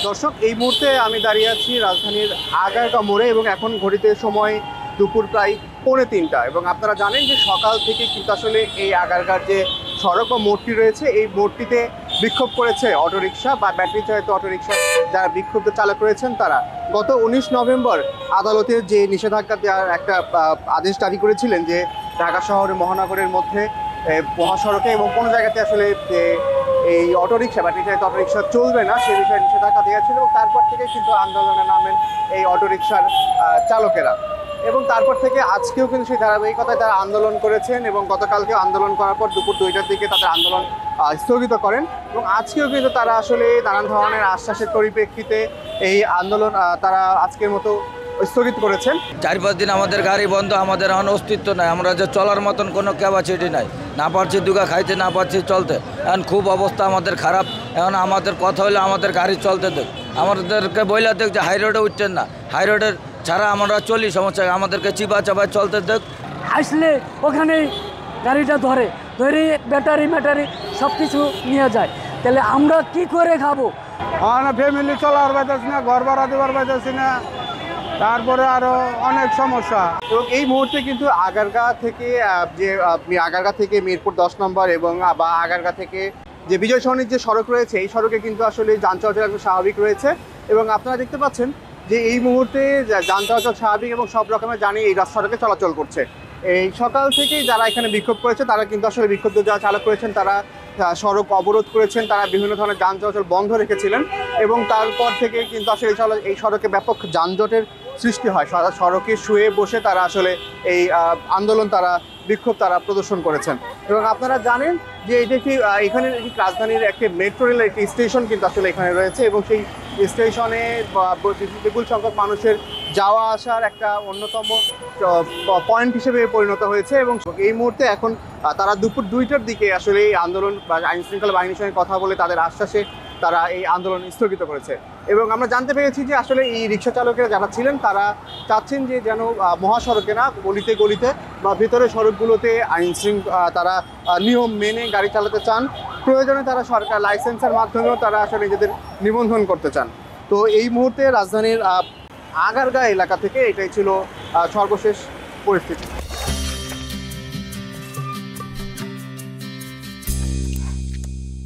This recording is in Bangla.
দর্শক, এই মুহূর্তে আমি দাঁড়িয়ে আছি রাজধানীর আগারগাঁও মোড়ে এবং এখন ঘড়িতে সময় দুপুর প্রায় 2:45 এবং আপনারা জানেন যে সকাল থেকে কিন্তু আসলে এই আগারগাঁর যে সড়ক বা মোড়টি রয়েছে এই মোড়টিতে বিক্ষোভ করেছে অটোরিকশা বা ব্যাটারি চালিত অটোরিকশা যারা বিক্ষুব্ধ চালক রয়েছেন তারা। গত 19 নভেম্বর আদালতের যে নিষেধাজ্ঞা দেওয়ার একটা আদেশ জারি করেছিলেন যে ঢাকা শহরের মহানগরের মধ্যে মহাসড়কে এবং কোনো জায়গাতে আসলে এই অটোরিকশা ব্যাটারি চালিত অটোরিকশা চলবে না সে বিষয়ে নিষেধাজ্ঞা দেওয়া ছিল এবং তারপর থেকে কিন্তু আন্দোলনে নামেন এই অটোরিকশার চালকেরা এবং তারপর থেকে আজকেও কিন্তু সেই ধারাবাহিকতায় তারা আন্দোলন করেছেন এবং গতকালকেও আন্দোলন করার পর দুপুর 2টার দিকে তাদের আন্দোলন স্থগিত করেন এবং আজকেও কিন্তু তারা আসলে নানান ধরনের আশ্বাসের পরিপ্রেক্ষিতে এই আন্দোলন তারা আজকের মতো স্থগিত করেছেন। 4-5 দিন আমাদের গাড়ি বন্ধ, আমাদের এখন অস্তিত্ব নাই, আমরা যে চলার মতন কোনো ক্যাপাসিটি নাই, না পারছি দুগা খাইতে, না পারছি চলতে। এখন খুব অবস্থা আমাদের খারাপ। এখন আমাদের কথা হলে আমাদের গাড়ি চলতে দেখ, আমাদেরকে বইলা দেখ যে হাই রোডে উঠছেন না, হাই রোডের ছাড়া আমরা চলি সমস্যা, আমাদেরকে চিপা চাপায় চলতে দেখ। আসলে ওখানে গাড়িটা ধরে ব্যাটারি ম্যাটারি সব কিছু নিয়ে যায়, তাহলে আমরা কি করে খাবো? ফ্যামিলি চলার পাইতেছি না, ঘর ভাড়া দেওয়ার পাইতেছি না, তারপরে আরো অনেক সমস্যা। এবং এই মুহূর্তে কিন্তু আগারগাঁ থেকে আগারগাঁ থেকে মিরপুর 10 নম্বর এবং বা আগারগাঁ থেকে যে বিজয় সরণির যে সড়ক রয়েছে এই সড়কে কিন্তু আসলে যান চলাচল একদম স্বাভাবিক রয়েছে এবং আপনারা দেখতে পাচ্ছেন যে এই মুহূর্তে যান চলাচল স্বাভাবিক এবং সব রকমের যানই এই সড়কে চলাচল করছে। এই সকাল থেকেই যারা এখানে বিক্ষোভ করেছে তারা কিন্তু আসলে বিক্ষুব্ধ যারা চালক করেছেন তারা সড়ক অবরোধ করেছেন, তারা বিভিন্ন ধরনের যান চলাচল বন্ধ রেখেছিলেন এবং তারপর থেকে কিন্তু আসলে এই সড়কে ব্যাপক যানজটের সৃষ্টি হয়। সড়কে শুয়ে বসে তারা আসলে এই আন্দোলন বিক্ষোভ তারা প্রদর্শন করেছেন এবং আপনারা জানেন যে এটা একটি এখানে রাজধানীর একটি মেট্রো রেলের একটি স্টেশন কিন্তু আসলে এখানে রয়েছে এবং সেই স্টেশনে বিপুল সংখ্যক মানুষের যাওয়া আসার একটা অন্যতম পয়েন্ট হিসেবে পরিণত হয়েছে এবং এই মুহূর্তে এখন তারা দুপুর 2টার দিকে আসলে এই আন্দোলন বা আইন শৃঙ্খলা বাহিনীর সঙ্গে কথা বলে তাদের আশ্বাসে তারা এই আন্দোলন স্থগিত করেছে এবং আমরা জানতে পেরেছি যে আসলে এই রিক্সা চালকেরা যারা ছিলেন তারা চাচ্ছেন যে যেন মহাসড়কে না গলিতে গলিতে বা ভিতরে সড়কগুলোতে তারা নিয়ম মেনে গাড়ি চালাতে চান, প্রয়োজনে তারা সরকার লাইসেন্সের মাধ্যমেও তারা আসলে নিজেদের নিবন্ধন করতে চান। তো এই মুহূর্তে রাজধানীর আগারগাঁও এলাকা থেকে এটাই ছিল সর্বশেষ পরিস্থিতি।